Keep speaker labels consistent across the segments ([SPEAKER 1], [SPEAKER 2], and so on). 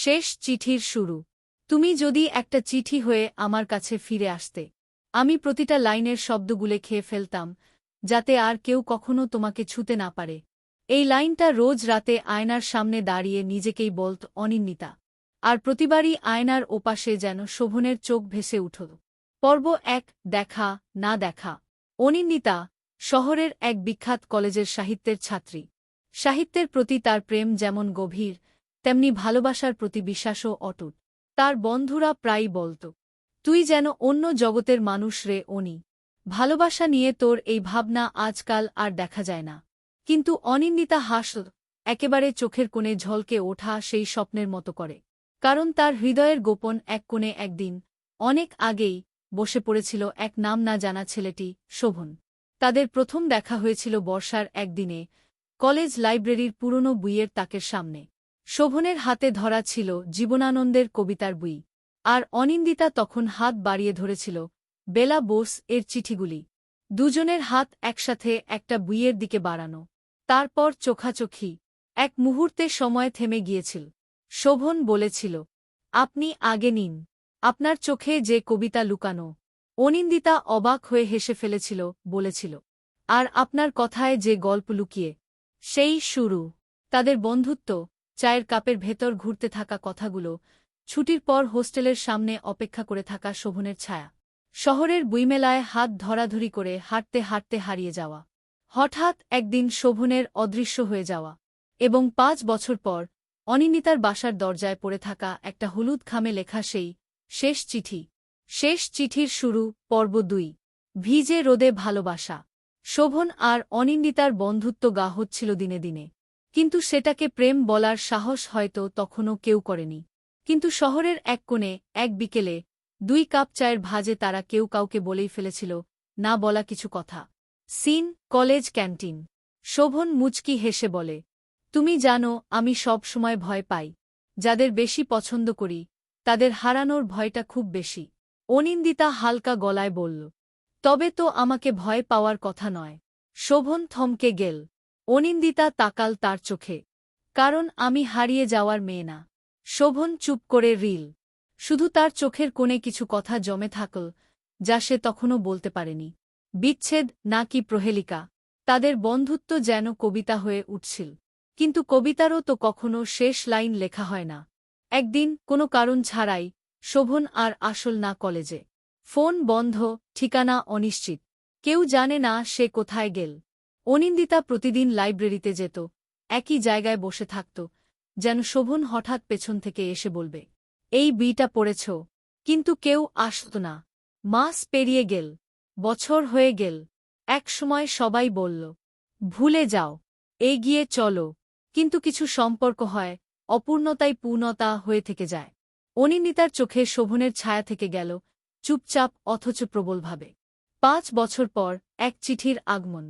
[SPEAKER 1] শেষ চিঠির শুরু। তুমি যদি একটা চিঠি হয়ে আমার কাছে ফিরে আসতে, আমি প্রতিটা লাইনের শব্দগুলো খেয়ে ফেলতাম, যাতে আর কেউ কখনো তোমাকে ছুতে না পারে। এই লাইনটা রোজ রাতে আয়নার সামনে দাঁড়িয়ে নিজেকেই বলত অনিন্দিতা। আর প্রতিবারই আয়নার ওপাশে যেন শোভনের চোখ ভেসে উঠল। পর্ব ১, দেখা না দেখা। অনিন্দিতা শহরের এক বিখ্যাত কলেজের সাহিত্যের ছাত্রী। সাহিত্যের প্রতি তার প্রেম যেমন গভীর, তেমনি ভালোবাসার প্রতি বিশ্বাসও অটুট। তার বন্ধুরা প্রায়ই বলত, তুই যেন অন্য জগতের মানুষ রে অনি। ভালোবাসা নিয়ে তোর এই ভাবনা আজকাল আর দেখা যায় না। কিন্তু অনিন্দিতা হাসল, একেবারে চোখের কোণে ঝলকে ওঠা সেই স্বপ্নের মতো করে। কারণ তার হৃদয়ের গোপন এক কোণে একদিন, অনেক আগেই, বসে পড়েছিল এক নাম না জানা ছেলেটি, শোভন। তাদের প্রথম দেখা হয়েছিল বর্ষার একদিনে, কলেজ লাইব্রেরির পুরনো বইয়ের তাকের সামনে। শোভনের হাতে ধরা ছিল জীবনানন্দের কবিতার বই, আর অনিন্দিতা তখন হাত বাড়িয়ে ধরেছিল বেলা বোস এর চিঠিগুলি। দুজনের হাত একসাথে একটা বইয়ের দিকে বাড়ানো। তারপর চোখাচোখি। এক মুহূর্তে সময় থেমে গিয়েছিল। শোভন বলেছিল, আপনি আগে নিন। আপনার চোখে যে কবিতা লুকানো। অনিন্দিতা অবাক হয়ে হেসে ফেলেছিল, বলেছিল, আর আপনার কথায় যে গল্প লুকিয়ে। সেই শুরু। তাদের বন্ধুত্ব, চায়ের কাপের ভেতর ঘুরতে থাকা কথাগুলো, ছুটির পর হোস্টেলের সামনে অপেক্ষা করে থাকা শোভনের ছায়া, শহরের বইমেলায় হাত ধরাধরি করে হাঁটতে হাঁটতে হারিয়ে যাওয়া, হঠাৎ একদিন শোভনের অদৃশ্য হয়ে যাওয়া, এবং ৫ বছর পর অনিন্দিতার বাসার দরজায় পড়ে থাকা একটা হলুদ খামে লেখা সেই শেষ চিঠি। শেষ চিঠির শুরু, পর্ব ২। ভিজে রোদে ভালোবাসা। শোভন আর অনিন্দিতার বন্ধুত্ব গা হচ্ছিল দিনে দিনে। কিন্তু সেটাকে প্রেম বলার সাহস হয়তো তখনও কেউ করেনি। কিন্তু শহরের এক কোণে, এক বিকেলে, ২ কাপ চায়ের ভাজে তারা কেউ কাউকে বলেই ফেলেছিল না বলা কিছু কথা। Scene, college canteen. শোভন মুচকি হেসে বলে, তুমি জানো আমি সব সময় ভয় পাই। যাদের বেশি পছন্দ করি, তাদের হারানোর ভয়টা খুব বেশি। অনিন্দিতা হালকা গলায় বলল, তবে তো আমাকে ভয় পাওয়ার কথা নয়। শোভন থমকে গেল। অনিন্দিতা তাকাল তার চোখে। কারণ আমি হারিয়ে যাওয়ার মেয়ে না। শোভন চুপ করে রিল। শুধু তার চোখের কোণে কিছু কথা জমে থাকল, যা সে তখনও বলতে পারেনি। বিচ্ছেদ নাকি প্রহেলিকা, তাদের বন্ধুত্ব যেন কবিতা হয়ে উঠছিল। কিন্তু কবিতারও তো কখনো শেষ লাইন লেখা হয় না। একদিন, কোনো কারণ ছাড়াই, শোভন আর আসল না কলেজে। ফোন বন্ধ, ঠিকানা অনিশ্চিত। কেউ জানে না সে কোথায় গেল। অনিন্দিতা প্রতিদিন লাইব্রেরিতে যেত, একই জায়গায় বসে থাকত, যেন শোভন হঠাৎ পেছন থেকে এসে বলবে, এই বইটা পড়েছ। কিন্তু কেউ আসত না। মাস পেরিয়ে গেল, বছর হয়ে গেল। এক সময় সবাই বলল, ভুলে যাও, এগিয়ে চলো। কিন্তু কিছু সম্পর্ক হয়, অপূর্ণতাই পূর্ণতা হয়ে থেকে যায়। অনিন্দিতার চোখে শোভনের ছায়া থেকে গেল, চুপচাপ অথচ প্রবলভাবে। ৫ বছর পর এক চিঠির আগমন।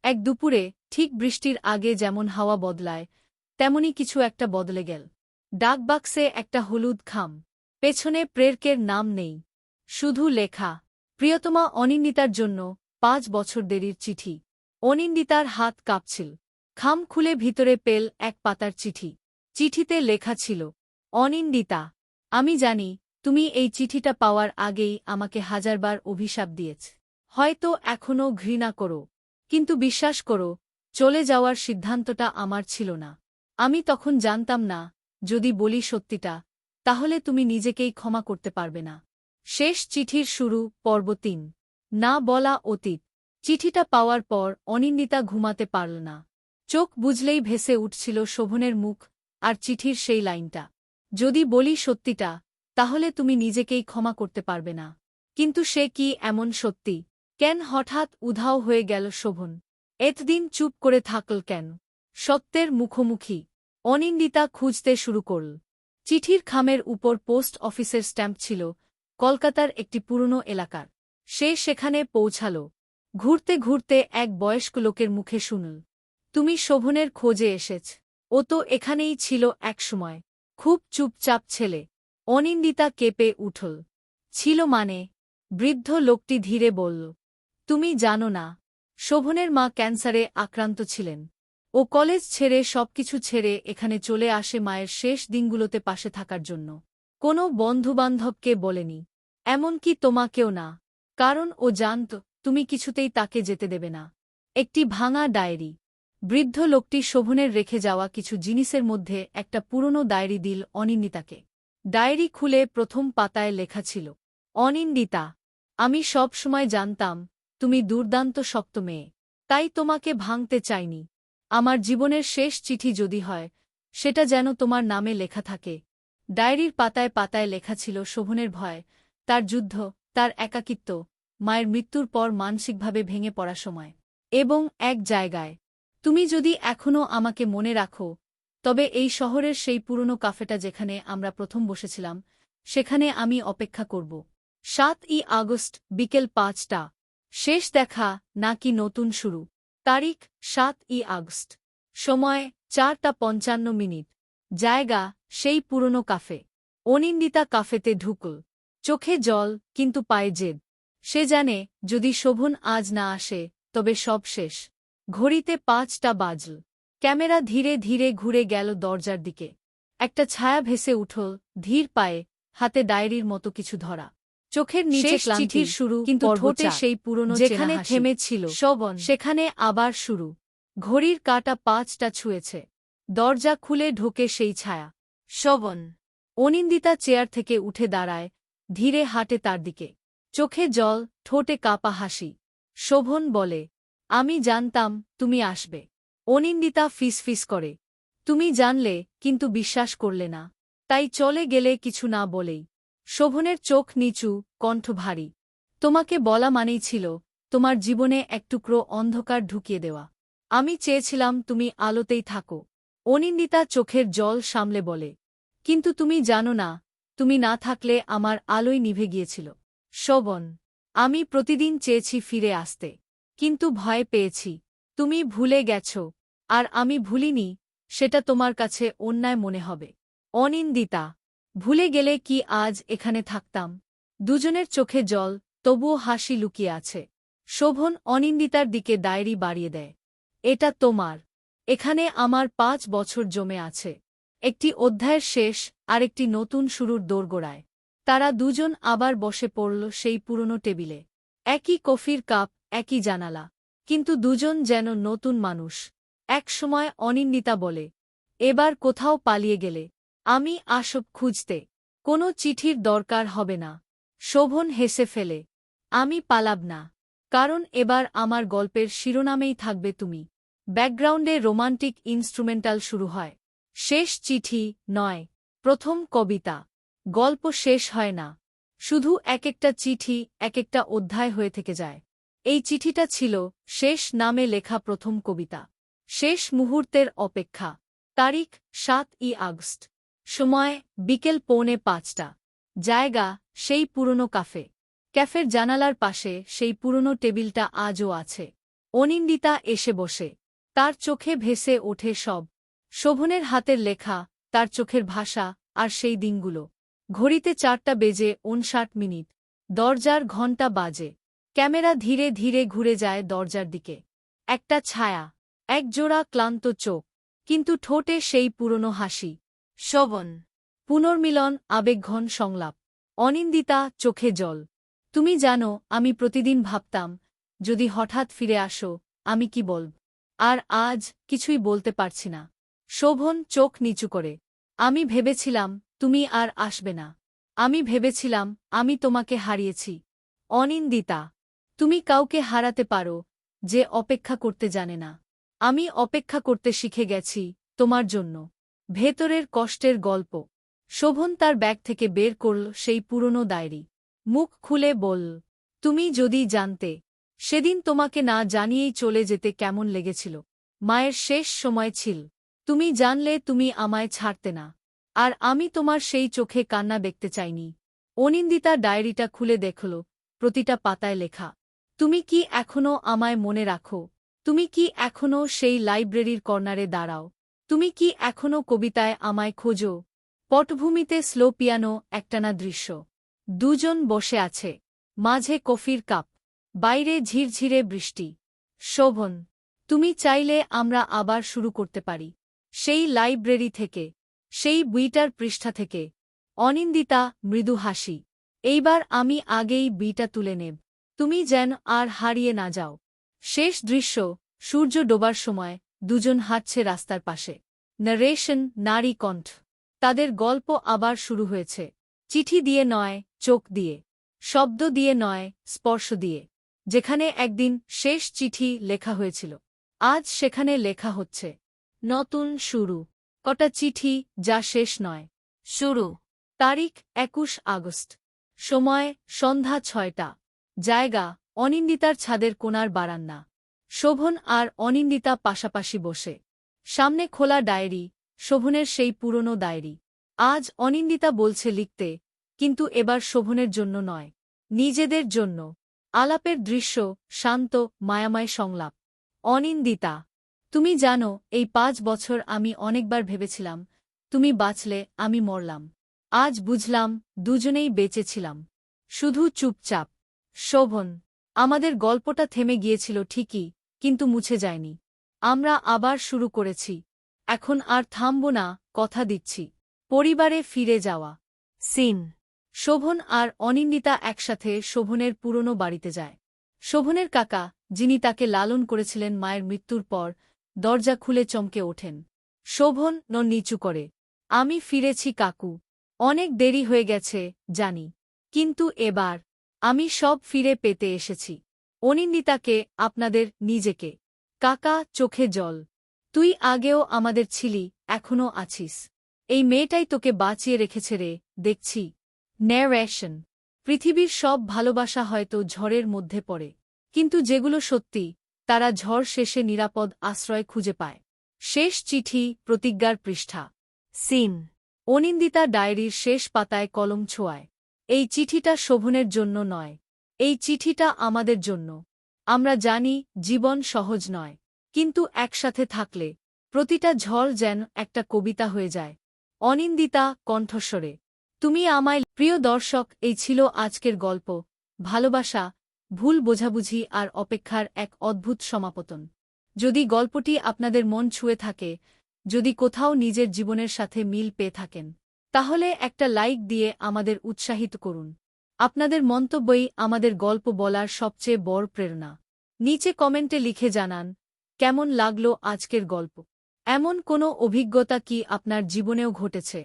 [SPEAKER 1] এক দুপুরে, ঠিক বৃষ্টির আগে যেমন হাওয়া বদলায়, তেমনি কিছু একটা বদলে গেল। ডাকবাক্সে একটা হলুদ খাম। পেছনে প্রেরকের নাম নেই। শুধু লেখা, প্রিয়তমা অনিন্দিতার জন্য ৫ বছর দেরির চিঠি। অনিন্দিতার হাত কাঁপছিল। খাম খুলে ভিতরে পেল এক পাতার চিঠি। চিঠিতে লেখা ছিল, অনিন্দিতা, আমি জানি তুমি এই চিঠিটা পাওয়ার আগেই আমাকে হাজারবার অভিশাপ দিয়েছ। হয়তো এখনও ঘৃণা করো। কিন্তু বিশ্বাস করো, চলে যাওয়ার সিদ্ধান্তটা আমার ছিল না। আমি তখন জানতাম না, যদি বলি সত্যিটা, তাহলে তুমি নিজেকেই ক্ষমা করতে পারবে না। শেষ চিঠির শুরু, পর্ব ৩। না বলা অতীত। চিঠিটা পাওয়ার পর অনিন্দিতা ঘুমাতে পারল না। চোখ বুঝলেই ভেসে উঠছিল শোভনের মুখ আর চিঠির সেই লাইনটা, যদি বলি সত্যিটা, তাহলে তুমি নিজেকেই ক্ষমা করতে পারবে না। কিন্তু সে কি এমন সত্যি? কেন হঠাৎ উধাও হয়ে গেল শোভন? এতদিন চুপ করে থাকল কেন? সত্যের মুখোমুখি। অনিন্দিতা খুঁজতে শুরু করল। চিঠির খামের উপর পোস্ট অফিসের স্ট্যাম্প ছিল, কলকাতার একটি পুরনো এলাকার। সে সেখানে পৌঁছাল। ঘুরতে ঘুরতে এক বয়স্ক লোকের মুখে শুনল, তুমি শোভনের খোঁজে এসেছ। ও তো এখানেই ছিল একসময়। খুব চুপচাপ ছেলে। অনিন্দিতা কেঁপে উঠল। ছিল মানে? বৃদ্ধ লোকটি ধীরে বলল, তুমি জানো না, শোভনের মা ক্যান্সারে আক্রান্ত ছিলেন। ও কলেজ ছেড়ে সবকিছু ছেড়ে এখানে চলে আসে মায়ের শেষ দিনগুলোতে পাশে থাকার জন্য। কোনো বন্ধুবান্ধবকে বলেনি, এমনকি তোমাকেও না, কারণ ও জানত তুমি কিছুতেই তাকে যেতে দেবে না। একটি ভাঙা ডায়েরি। বৃদ্ধ লোকটি শোভনের রেখে যাওয়া কিছু জিনিসের মধ্যে একটা পুরনো ডায়েরি দিল অনিন্দিতাকে। ডায়েরি খুলে প্রথম পাতায় লেখা ছিল, অনিন্দিতা, আমি সব সময় জানতাম তুমি দুর্দান্ত শক্ত মেয়ে, তাই তোমাকে ভাঙতে চাইনি। আমার জীবনের শেষ চিঠি যদি হয়, সেটা যেন তোমার নামে লেখা থাকে। ডায়েরির পাতায় পাতায় লেখা ছিল শোভনের ভয়, তার যুদ্ধ, তার একাকিত্ব, মায়ের মৃত্যুর পর মানসিকভাবে ভেঙে পড়া সময়। এবং এক জায়গায়, তুমি যদি এখনও আমাকে মনে রাখো, তবে এই শহরের সেই পুরনো কাফেটা যেখানে আমরা প্রথম বসেছিলাম, সেখানে আমি অপেক্ষা করব। ৭ই আগস্ট, বিকেল ৫টা। শেষ দেখা নাকি নতুন শুরু? তারিখ ৭ই আগস্ট। সময় ৪টা ৫৫। জায়গা সেই পুরনো কাফে। অনিন্দিতা কাফেতে ঢুকল। চোখে জল, কিন্তু পায়ে জেদ। সে জানে যদি শোভন আজ না আসে তবে সব শেষ। ঘড়িতে ৫টা বাজল। ক্যামেরা ধীরে ধীরে ঘুরে গেল দরজার দিকে। একটা ছায়া ভেসে উঠল ধীর পায়ে, হাতে ডায়েরির মতো কিছু ধরা। চোখের নিচে চিঠির শুরু, কিন্তু ঠোঁটে সেই পুরনো যেখানে থেমেছিল শোভন, সেখানে আবার শুরু। ঘড়ির কাঁটা ৫টা ছুঁয়েছে। দরজা খুলে ঢোকে সেই ছায়া। শোভন। অনিন্দিতা চেয়ার থেকে উঠে দাঁড়ায়, ধীরে হাঁটে তার দিকে। চোখে জল, ঠোঁটে কাঁপা হাসি। শোভন বলে, আমি জানতাম তুমি আসবে। অনিন্দিতা ফিসফিস করে, তুমি জানলে কিন্তু বিশ্বাস করলে না, তাই চলে গেলে কিছু না বলেই। শোভনের চোখ নিচু, কণ্ঠ ভারী। তোমাকে বলা মানেই ছিল তোমার জীবনে এক টুকরো অন্ধকার ঢুকিয়ে দেওয়া। আমি চেয়েছিলাম তুমি আলোতেই থাকো। অনিন্দিতা চোখের জল সামলে বলে, কিন্তু তুমি জানো না, তুমি না থাকলে আমার আলোই নিভে গিয়েছিল। শোভন, আমি প্রতিদিন চেয়েছি ফিরে আসতে, কিন্তু ভয় পেয়েছি তুমি ভুলে গেছ, আর আমি ভুলিনি, সেটা তোমার কাছে অন্যায় মনে হবে। অনিন্দিতা, ভুলে গেলে কি আজ এখানে থাকতাম? দুজনের চোখে জল, তবুও হাসি লুকিয়ে আছে। শোভন অনিন্দিতার দিকে ডায়েরি বাড়িয়ে দেয়। এটা তোমার। এখানে আমার ৫ বছর জমে আছে। একটি অধ্যায়ের শেষ, আরেকটি নতুন শুরুর দোরগোড়ায়। তারা দুজন আবার বসে পড়ল সেই পুরনো টেবিলে। একই কফির কাপ, একই জানালা, কিন্তু দুজন যেন নতুন মানুষ। এক সময় অনিন্দিতা বলে, এবার কোথাও পালিয়ে গেলে আমি আসব খুঁজতে। কোনো চিঠির দরকার হবে না। শোভন হেসে ফেলে, আমি পালাব না, কারণ এবার আমার গল্পের শিরোনামেই থাকবে তুমি। ব্যাকগ্রাউন্ডে রোমান্টিক ইনস্ট্রুমেন্টাল শুরু হয়। শেষ চিঠি নয়, প্রথম কবিতা। গল্প শেষ হয় না, শুধু এক একটা চিঠি এক একটা অধ্যায় হয়ে থেকে যায়। এই চিঠিটা ছিল শেষ নামে লেখা প্রথম কবিতা। শেষ মুহূর্তের অপেক্ষা। তারিখ ৭ই আগস্ট। সময় বিকেল ৪:৫টা। জায়গা সেই পুরনো কাফে। ক্যাফের জানালার পাশে সেই পুরনো টেবিলটা আজও আছে। অনিন্দিতা এসে বসে। তার চোখে ভেসে ওঠে সব। শোভনের হাতের লেখা, তার চোখের ভাষা, আর সেই দিনগুলো। ঘড়িতে ৪টা বেজে ৫৯। দরজার ঘণ্টা বাজে। ক্যামেরা ধীরে ধীরে ঘুরে যায় দরজার দিকে। একটা ছায়া, একজোড়া ক্লান্ত চোখ, কিন্তু ঠোঁটে সেই পুরনো হাসি। শোভন। পুনর্মিলন, আবেগঘন সংলাপ। অনিন্দিতা, চোখে জল। তুমি জানো, আমি প্রতিদিন ভাবতাম, যদি হঠাৎ ফিরে আসো, আমি কি বলব। আর আজ কিছুই বলতে পারছি না। শোভন চোখ নিচু করে, আমি ভেবেছিলাম তুমি আর আসবে না। আমি ভেবেছিলাম আমি তোমাকে হারিয়েছি। অনিন্দিতা, তুমি কাউকে হারাতে পারো যে অপেক্ষা করতে জানে না। আমি অপেক্ষা করতে শিখে গেছি তোমার জন্য। ভেতরের কষ্টের গল্প। শোভন তার ব্যাগ থেকে বের করল সেই পুরনো ডায়েরি। মুখ খুলে বলল, তুমি যদি জানতে, সেদিন তোমাকে না জানিয়েই চলে যেতে কেমন লেগেছিল। মায়ের শেষ সময় ছিল। তুমি জানলে তুমি আমায় ছাড়তে না। আর আমি তোমার সেই চোখে কান্না দেখতে চাইনি। অনিন্দিতা ডায়েরিটা খুলে দেখল, প্রতিটা পাতায় লেখা, তুমি কি এখনও আমায় মনে রাখো? তুমি কি এখনও সেই লাইব্রেরির কর্নারে দাঁড়াও? তুমি কি এখনও কবিতায় আমায় খোঁজো? পটভূমিতে স্লো পিয়ানো, একটানা দৃশ্য। দুজন বসে আছে। মাঝে কফির কাপ। বাইরে ঝিরঝিরে বৃষ্টি। শোভন, তুমি চাইলে আমরা আবার শুরু করতে পারি সেই লাইব্রেরি থেকে, সেই বইটার পৃষ্ঠা থেকে। অনিন্দিতা মৃদু হাসি। এইবার আমি আগেই বিটা তুলে নেব। তুমি যেন আর হারিয়ে না যাও। শেষ দৃশ্য, সূর্য ডোবার সময় দুজন হাঁটছে রাস্তার পাশে। নারেশন নারী কণ্ঠ। তাদের গল্প আবার শুরু হয়েছে। চিঠি দিয়ে নয়, চোখ দিয়ে। শব্দ দিয়ে নয়, স্পর্শ দিয়ে। যেখানে একদিন শেষ চিঠি লেখা হয়েছিল, আজ সেখানে লেখা হচ্ছে নতুন শুরু। কটা চিঠি যা শেষ নয়, শুরু। তারিখ 21 আগস্ট। সময় সন্ধ্যা 6টা। জায়গা অনিন্দিতার ছাদের কোণার বারান্দা। শোভন আর অনিন্দিতা পাশাপাশি বসে। সামনে খোলা ডায়েরি, শোভনের সেই পুরনো ডায়েরি। আজ অনিন্দিতা বলছে লিখতে, কিন্তু এবার শোভনের জন্য নয়, নিজেদের জন্য। আলাপের দৃশ্য শান্ত, মায়াময় সংলাপ। অনিন্দিতা, তুমি জানো এই 5 বছর আমি অনেকবার ভেবেছিলাম তুমি বাঁচলে আমি মরলাম। আজ বুঝলাম দুজনেই বেঁচেছিলাম, শুধু চুপচাপ। শোভন, আমাদের গল্পটা থেমে গিয়েছিল ঠিকই, কিন্তু মুছে যায়নি। আমরা আবার শুরু করেছি। এখন আর থামব না, কথা দিচ্ছি। পরিবারে ফিরে যাওয়া সিন। শোভন আর অনিন্দিতা একসাথে শোভনের পুরনো বাড়িতে যায়। শোভনের কাকা, যিনি তাকে লালন করেছিলেন মায়ের মৃত্যুর পর, দরজা খুলে চমকে ওঠেন। শোভন নিচু করে। আমি ফিরেছি কাকু। অনেক দেরি হয়ে গেছে জানি, কিন্তু এবার আমি সব ফিরে পেতে এসেছি। অনিন্দিতাকে, আপনাদের নিজেকে। কাকা চোখে জল। তুই আগেও আমাদের ছিলি, এখনও আছিস। এই মেয়েটাই তোকে বাঁচিয়ে রেখেছে রে, দেখছি। ন্যারেশন। পৃথিবীর সব ভালোবাসা হয়তো ঝড়ের মধ্যে পড়ে, কিন্তু যেগুলো সত্যি, তারা ঝড় শেষে নিরাপদ আশ্রয় খুঁজে পায়। শেষ চিঠি, প্রতিজ্ঞার পৃষ্ঠা। সিন। অনিন্দিতা ডায়েরির শেষ পাতায় কলম ছোঁয়ায়। এই চিঠিটা শোভনের জন্য নয়, এই চিঠিটা আমাদের জন্য। আমরা জানি জীবন সহজ নয়, কিন্তু একসাথে থাকলে প্রতিটা ঝড় যেন একটা কবিতা হয়ে যায়। অনিন্দিতা কণ্ঠস্বরে। তুমি আমায়। প্রিয় দর্শক, এই ছিল আজকের গল্প। ভালোবাসা, ভুল বোঝাবুঝি আর অপেক্ষার এক অদ্ভুত সমাপতন। যদি গল্পটি আপনাদের মন ছুঁয়ে থাকে, যদি কোথাও নিজের জীবনের সাথে মিল পেয়ে থাকেন, তাহলে একটা লাইক দিয়ে আমাদের উৎসাহিত করুন। আপনাদের মন্তব্যই আমাদের গল্প বলার সবচেয়ে বড় প্রেরণা। নিচে কমেন্টে লিখে জানান কেমন লাগলো আজকের গল্প। এমন কোনো অভিজ্ঞতা কি আপনার জীবনেও ঘটেছে?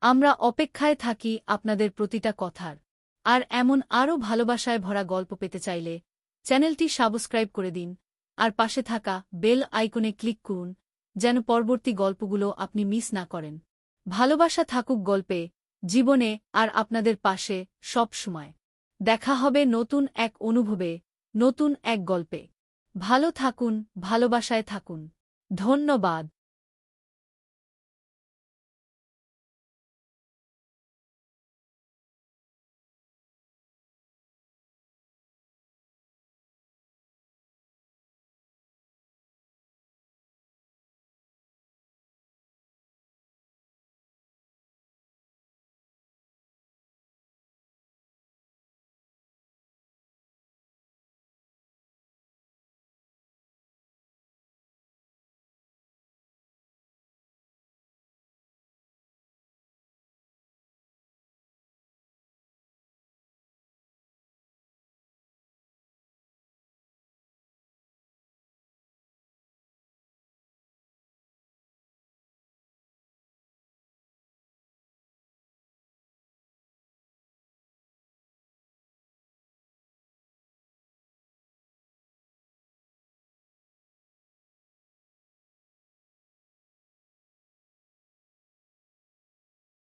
[SPEAKER 1] আমরা অপেক্ষায় থাকি আপনাদের প্রতিটা কথার। আর এমন আরও ভালোবাসায় ভরা গল্প পেতে চাইলে চ্যানেলটি সাবস্ক্রাইব করে দিন, আর পাশে থাকা বেল আইকনে ক্লিক করুন, যেন পরবর্তী গল্পগুলো আপনি মিস না করেন। ভালোবাসা থাকুক গল্পে, জীবনে আর আপনাদের পাশে সব সময়। দেখা হবে নতুন এক অনুভবে, নতুন এক গল্পে। ভালো থাকুন, ভালোবাসায় থাকুন। ধন্যবাদ।